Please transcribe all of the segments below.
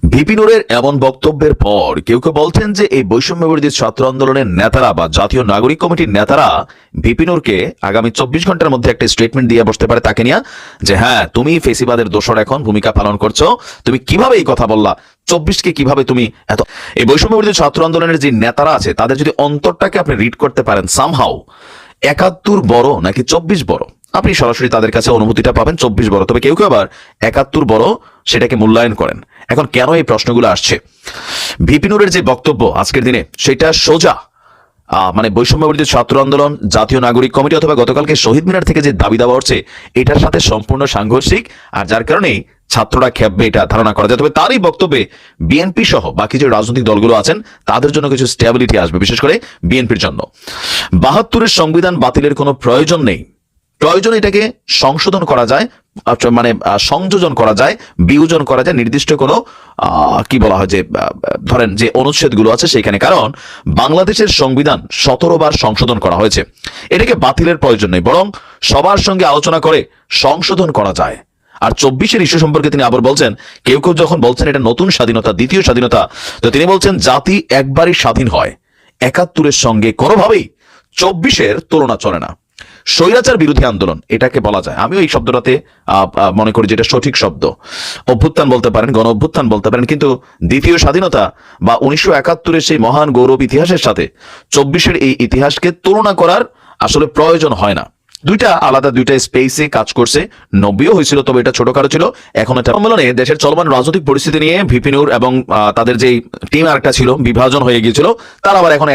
VP নুরের এমন বক্তব্যের পর কেউ কেউ বলছেন যে এই বৈষম্য বিরোধী ছাত্র আন্দোলনের নেতারা বা জাতীয় নাগরিক কমিটির নেতারা ভিপি নুরকে আগামী 24 ঘন্টার মধ্যে একটা স্টেটমেন্ট দিয়ে বসতে পারে তাকে নিয়ে, যে হ্যাঁ তুমি ফেসিবাদের দোসর এখন ভূমিকা পালন করছো, তুমি কিভাবে এই কথা বললা, 24কে কিভাবে তুমি এত। এই বৈষম্য বিরোধী ছাত্র আন্দোলনের যে নেতারা আছে তাদের যদি অন্তরটাকে আপনি রিড করতে পারেন সামহাউ, 71 বড় নাকি 24 বড়, আপনি সরাসরি তাদের কাছে অনুভূতিটা পাবেন 24 বড়। তবে কেউ কেউ আবার 71 বড় সেটাকে মূল্যায়ন করেন। এখন কেন এই প্রশ্নগুলো আসছে? ভিপি নুরের যে বক্তব্য আজকের দিনে সেটা সোজা মানে বৈষম্য বিরোধী ছাত্র আন্দোলন, জাতীয় নাগরিক কমিটি অথবা গতকালকে শহীদ মিনার থেকে যে দাবি দাওয়া হচ্ছে এটার সাথে সম্পূর্ণ সাংঘর্ষিক, আর যার কারণেই ছাত্ররা খেপবে এটা ধারণা করা যায়। তবে তারই বক্তব্যে বিএনপি সহ বাকি যে রাজনৈতিক দলগুলো আছেন তাদের জন্য কিছু স্টেবিলিটি আসবে, বিশেষ করে বিএনপির জন্য। 72-এর সংবিধান বাতিলের কোনো প্রয়োজন নেই, প্রয়োজন এটাকে সংশোধন করা যায়, মানে সংযোজন করা যায়, বিয়োজন করা যায় নির্দিষ্ট কোনো কি বলা হয় যে ধরেন যে অনুচ্ছেদগুলো আছে সেখানে। কারণ বাংলাদেশের সংবিধান 17 বার সংশোধন করা হয়েছে, এটাকে বাতিলের প্রয়োজন নেই, বরং সবার সঙ্গে আলোচনা করে সংশোধন করা যায়। আর 24-এর ইস্যু সম্পর্কে তিনি আবার বলছেন, কেউ কেউ যখন বলছেন এটা নতুন স্বাধীনতা, দ্বিতীয় স্বাধীনতা, তো তিনি বলছেন জাতি একবারই স্বাধীন হয়, 71-এর সঙ্গে কোনোভাবেই 24-এর তুলনা চলে না। স্বৈরাচার বিরোধী আন্দোলন এটাকে বলা যায়, আমিও এই শব্দটাতে মনে করি যেটা সঠিক শব্দ। অভ্যুত্থান বলতে পারেন, গণ অভ্যুত্থান বলতে পারেন, কিন্তু দ্বিতীয় স্বাধীনতা বা 1971-এর সেই মহান গৌরব ইতিহাসের সাথে 24-এর এই ইতিহাসকে তুলনা করার আসলে প্রয়োজন হয় না। দুইটা আলাদা, দুইটা স্পেসে কাজ করছে, 90ও হয়েছিল, তবে এটা ছোটখাটো ছিল। এখন এটা সম্মেলনে দেশের চলমান রাজনৈতিক পরিস্থিতি নিয়ে ভিপি নুর এবং তাদের যেই টিম আরেকটা ছিল বিভাজন হয়ে গিয়েছিল, তারা আবার এখন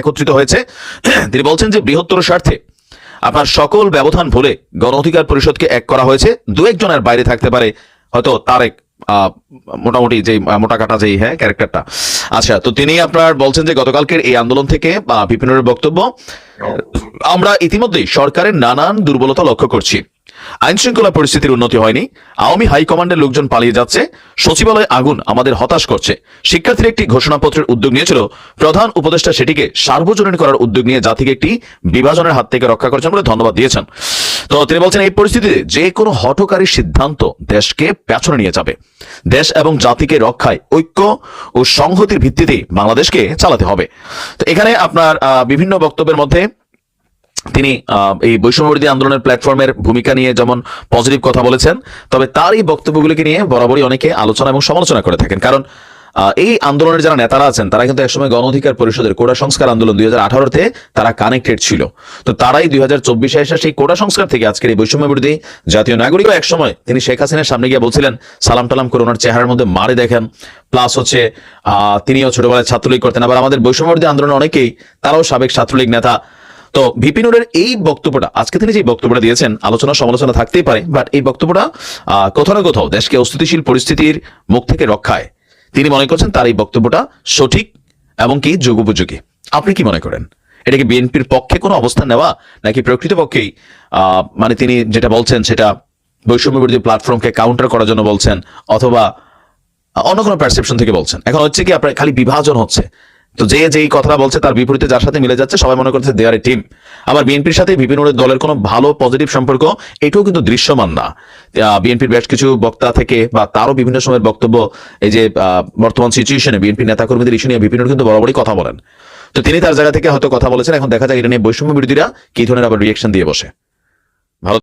একত্রিত হয়েছে। তিনি বলছেন যে বৃহত্তর স্বার্থে আপনার সকল ব্যবধান ভুলে গণ অধিকার পরিষদকে এক করা হয়েছে। দু একজনের বাইরে থাকতে পারে, হয়তো তারেক মোটামুটি যে মোটা কাটা যেই ক্যারেক্টারটা। আচ্ছা, তো তিনি আপনার বলছেন যে গতকালকের এই আন্দোলন থেকে বিপিনের বক্তব্য, আমরা ইতিমধ্যেই সরকারের নানান দুর্বলতা লক্ষ্য করছি। আইন শৃঙ্খলা পরিস্থিতির উন্নতি হয়নি, আওয়ামী হাইকমান্ডের লোকজন পালিয়ে যাচ্ছে, সচিবালয় আগুন আমাদের হতাশ করছে। শিক্ষার্থীর একটি ঘোষণাপত্রের উদ্যোগ নিয়েছিল, প্রধান উপদেষ্টা সেটিকে সার্বজনীন করার উদ্যোগ নিয়ে জাতিকে একটি বিভাজনের হাত থেকে রক্ষা করেছেন বলে ধন্যবাদ দিয়েছেন। তো তিনি বলছেন এই পরিস্থিতিতে যে কোনো হঠকারী সিদ্ধান্ত দেশকে পেছনে নিয়ে যাবে। দেশ এবং জাতিকে রক্ষায় ঐক্য ও সংহতির ভিত্তিতে বাংলাদেশকে চালাতে হবে। তো এখানে আপনার বিভিন্ন বক্তব্যের মধ্যে তিনি এই বৈষম্য বিরোধী আন্দোলনের প্ল্যাটফর্মের ভূমিকা নিয়ে যেমন পজিটিভ কথা বলেছেন, তবে তার এই বক্তব্যগুলিকে নিয়ে বরাবরই অনেকে আলোচনা এবং সমালোচনা করে থাকেন। কারণ এই আন্দোলনের যারা নেতারা আছেন তারা কিন্তু একসময় গণ অধিকার পরিষদের কোটা সংস্কার আন্দোলন 2018-তে তারা কানেক্টেড ছিল। তো তারাই 2024-এ এসে সেই কোটা সংস্কার থেকে আজকের এই বৈষম্য বিরোধী জাতীয় নাগরিক, একসময় তিনি শেখ হাসিনার সামনে গিয়ে বলছিলেন সালাম টালাম করে ওনার চেহারার মধ্যে মারে দেখেন, প্লাস হচ্ছে তিনিও ছোটবেলায় ছাত্রলীগ করতেন। আবার আমাদের বৈষম্য বিরোধী আন্দোলনের অনেকেই তারাও সাবেক ছাত্রলীগ নেতা। তো ভিপি নুরের এই বক্তব্যটা, আজকে তিনি যে বক্তব্যটা দিয়েছেন, আলোচনা সমালোচনা থাকতেই পারে, বাট এই বক্তব্যটা কোথাও না কোথাও দেশকে অস্থিতিশীল পরিস্থিতির মুখ থেকে রক্ষায় তিনি মনে করছেন তার এই বক্তব্যটা সঠিক এবং কি যুগোপযোগী। আপনি কি মনে করেন? এটা কি বিএনপির পক্ষে কোনো অবস্থান নেওয়া, নাকি প্রকৃতপক্ষেই মানে তিনি যেটা বলছেন সেটা বৈষম্য বিরোধী প্ল্যাটফর্মকে কাউন্টার করার জন্য বলছেন, অথবা অন্য কোনো পারসেপশন থেকে বলছেন? এখন হচ্ছে কি আপনার খালি বিভাজন হচ্ছে, তো যে যেই কথাটা বলছে তার বিপরীতে যার সাথে মিলে যাচ্ছে সবাই মনে করছে দে আর এ টিম। আবার বিএনপির সাথে ভিপি নুরের দলের কোনো ভালো পজিটিভ সম্পর্ক এটাও কিন্তু দৃশ্যমান না। বিএনপির বেশ কিছু বক্তা থেকে বা তারও বিভিন্ন সময়ের বক্তব্য, এই যে বর্তমান সিচুয়েশনে বিএনপি নেতাকর্মীদের ইস্যু নিয়ে ভিপি নুর কিন্তু বরাবরই কথা বলেন। তো তিনি তার জায়গা থেকে হয়তো কথা বলেছেন, এখন দেখা যায় এটা নিয়ে বৈষম্য বিরোধীরা কি ধরনের আবার রিয়েকশন দিয়ে বসে।